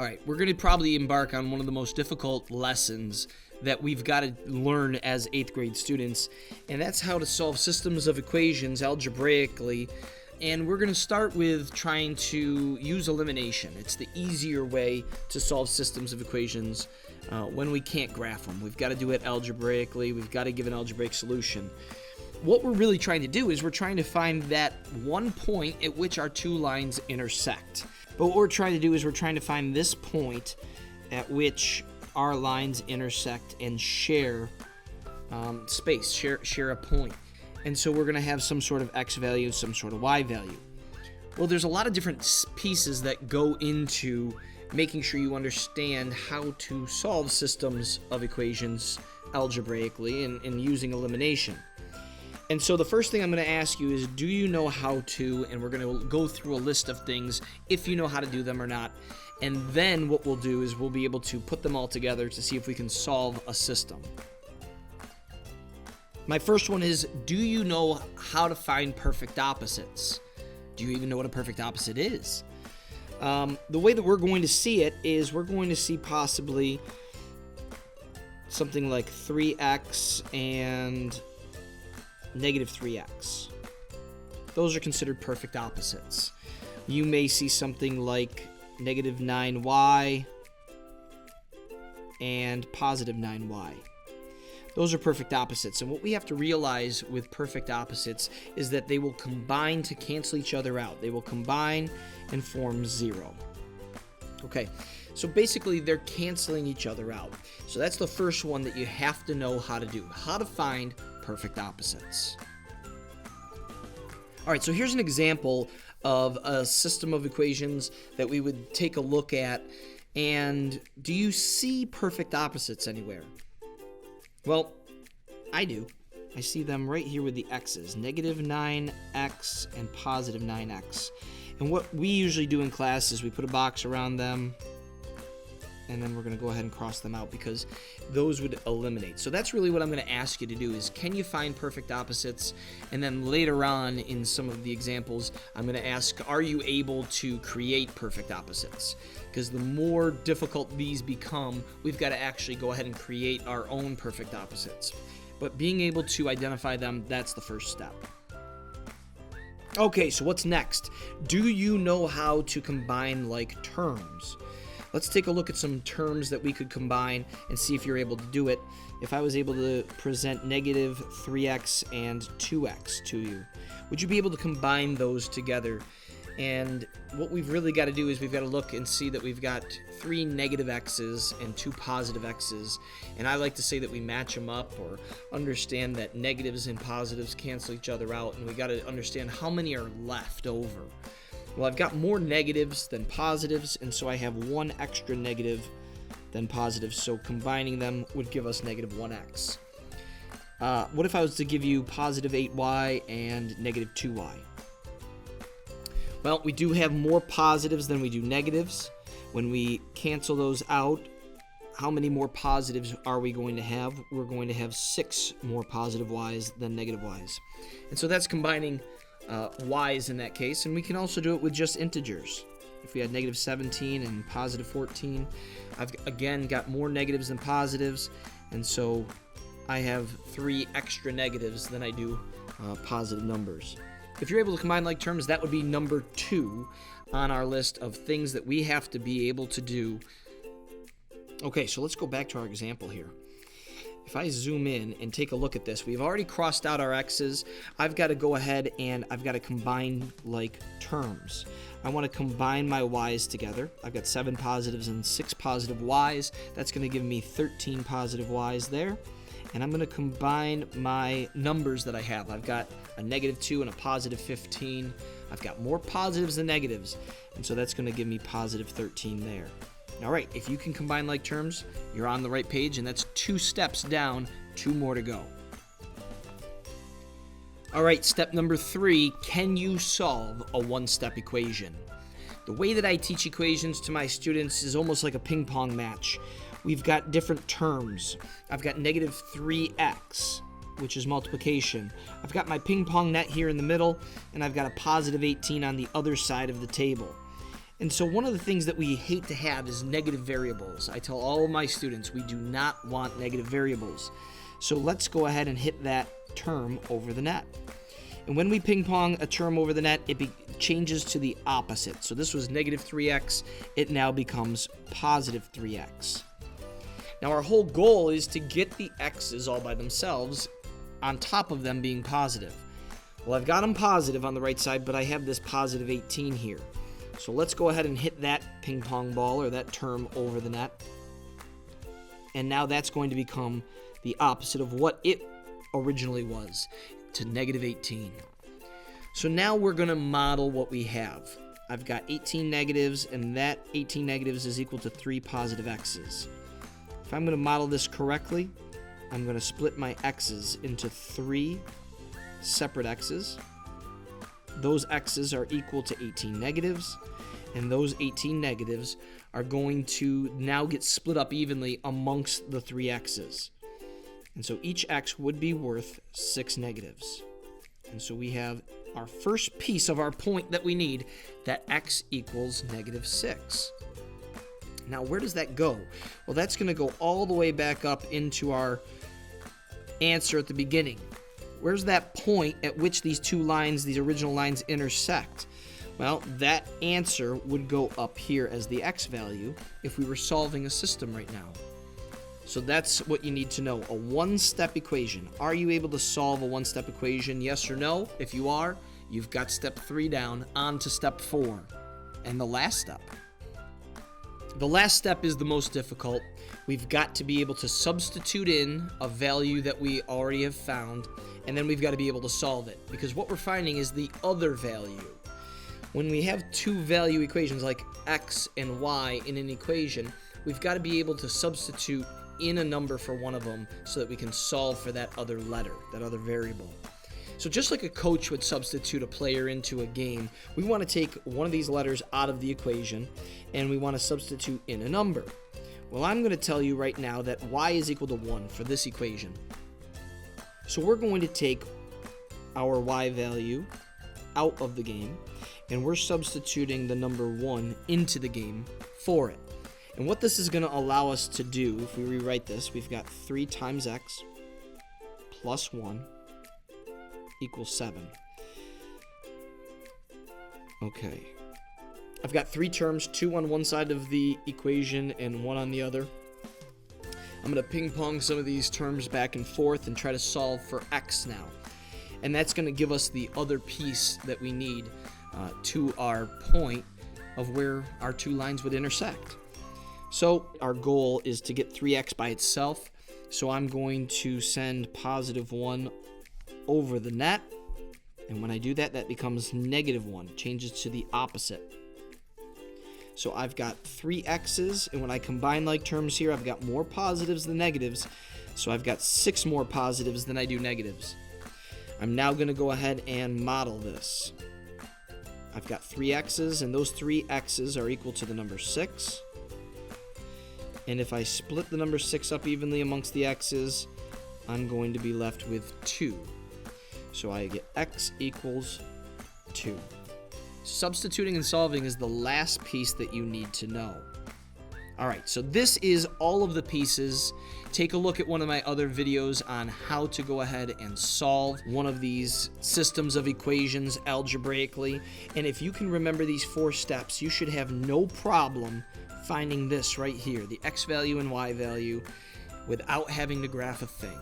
All right, we're going to probably embark on one of the most difficult lessons that we've got to learn as 8th grade students, and that's how to solve systems of equations algebraically. And we're going to start with trying to use elimination. It's the easier way to solve systems of equations when we can't graph them. We've got to do it algebraically. We've got to give an algebraic solution. What we're really trying to do is we're trying to find that one point at which our two lines intersect. But what we're trying to do is we're trying to find this point at which our lines intersect and share space, share a point. And so we're going to have some sort of x value, some sort of y value. Well, there's a lot of different pieces that go into making sure you understand how to solve systems of equations algebraically and using elimination. And so the first thing I'm going to ask you is, do you know how to, and we're going to go through a list of things, if you know how to do them or not. And then what we'll do is we'll be able to put them all together to see if we can solve a system. My first one is, do you know how to find perfect opposites? Do you even know what a perfect opposite is? The way that we're going to see it is we're going to see possibly something like 3x and negative 3x. Those are considered perfect opposites. You may see something like negative 9y and positive 9y. Those are perfect opposites. And what we have to realize with perfect opposites is that they will combine to cancel each other out. They will combine and form 0. Okay, so basically they're canceling each other out. So that's the first one that you have to know how to do, how to find perfect opposites. All right, so here's an example of a system of equations that we would take a look at. And do you see perfect opposites anywhere? Well, I do. I see them right here with the x's, negative 9x and positive 9x. And what we usually do in class is we put a box around them, and then we're going to go ahead and cross them out because those would eliminate. So that's really what I'm going to ask you to do is, can you find perfect opposites? And then later on in some of the examples, I'm going to ask, are you able to create perfect opposites? Because the more difficult these become, we've got to actually go ahead and create our own perfect opposites. But being able to identify them, that's the first step. Okay, so what's next? Do you know how to combine like terms? Let's take a look at some terms that we could combine and see if you're able to do it. If I was able to present negative 3x and 2x to you, would you be able to combine those together? And what we've really got to do is we've got to look and see that we've got 3 negative x's and 2 positive x's. And I like to say that we match them up, or understand that negatives and positives cancel each other out, and we got to understand how many are left over. Well, I've got more negatives than positives, and so I have 1 extra negative than positive, so combining them would give us negative 1x. What if I was to give you positive 8y and negative 2y? Well, we do have more positives than we do negatives. When we cancel those out, how many more positives are we going to have? We're going to have 6 more positive y's than negative y's. And so that's combining y's in that case, and we can also do it with just integers. If we had negative 17 and positive 14, I've again got more negatives than positives, and so I have 3 extra negatives than I do positive numbers. If you're able to combine like terms, that would be number 2 on our list of things that we have to be able to do. Okay, so let's go back to our example here. If I zoom in and take a look at this, we've already crossed out our x's. I've got to go ahead and I've got to combine like terms. I want to combine my y's together. I've got 7 positives and 6 positive y's. That's going to give me 13 positive y's there. And I'm going to combine my numbers that I have. I've got a negative 2 and a positive 15. I've got more positives than negatives, and so that's going to give me positive 13 there. All right, if you can combine like terms, you're on the right page, and that's 2 steps down, 2 more to go. All right, step number 3, can you solve a one-step equation? The way that I teach equations to my students is almost like a ping pong match. We've got different terms. I've got negative 3x, which is multiplication. I've got my ping pong net here in the middle, and I've got a positive 18 on the other side of the table. And so one of the things that we hate to have is negative variables. I tell all of my students we do not want negative variables. So let's go ahead and hit that term over the net. And when we ping pong a term over the net, it changes to the opposite. So this was negative 3x, it now becomes positive 3x. Now our whole goal is to get the x's all by themselves on top of them being positive. Well, I've got them positive on the right side, but I have this positive 18 here. So let's go ahead and hit that ping pong ball or that term over the net. And now that's going to become the opposite of what it originally was, to negative 18. So now we're going to model what we have. I've got 18 negatives, and that 18 negatives is equal to 3 positive x's. If I'm going to model this correctly, I'm going to split my x's into 3 separate x's. Those x's are equal to 18 negatives, and those 18 negatives are going to now get split up evenly amongst the 3 x's. And so each x would be worth 6 negatives. And so we have our first piece of our point that we need, that x equals negative 6. Now, where does that go? Well, that's going to go all the way back up into our answer at the beginning. Where's that point at which these two lines, these original lines, intersect? Well, that answer would go up here as the x value if we were solving a system right now. So that's what you need to know, a one-step equation. Are you able to solve a one-step equation, yes or no? If you are, you've got step 3 down, on to step 4. And the last step. The last step is the most difficult. We've got to be able to substitute in a value that we already have found, and then we've got to be able to solve it, because what we're finding is the other value. When we have two value equations like x and y in an equation, we've got to be able to substitute in a number for one of them so that we can solve for that other letter, that other variable. So just like a coach would substitute a player into a game, we want to take one of these letters out of the equation and we want to substitute in a number. Well, I'm going to tell you right now that y is equal to 1 for this equation. So we're going to take our y value out of the game and we're substituting the number 1 into the game for it. And what this is going to allow us to do, if we rewrite this, we've got 3 times x plus 1 equals 7. Okay. I've got 3 terms, 2 on one side of the equation and 1 on the other. I'm going to ping pong some of these terms back and forth and try to solve for x now. And that's going to give us the other piece that we need to our point of where our two lines would intersect. So our goal is to get 3x by itself. So I'm going to send positive 1 over the net. And when I do that, that becomes negative 1. It changes to the opposite. So I've got 3 x's, and when I combine like terms here, I've got more positives than negatives. So I've got 6 more positives than I do negatives. I'm now going to go ahead and model this. I've got 3 x's, and those 3 x's are equal to the number 6. And if I split the number 6 up evenly amongst the x's, I'm going to be left with 2. So I get x equals 2. Substituting and solving is the last piece that you need to know. Alright, so this is all of the pieces. Take a look at one of my other videos on how to go ahead and solve one of these systems of equations algebraically. And if you can remember these 4 steps, you should have no problem finding this right here, the x value and y value, without having to graph a thing.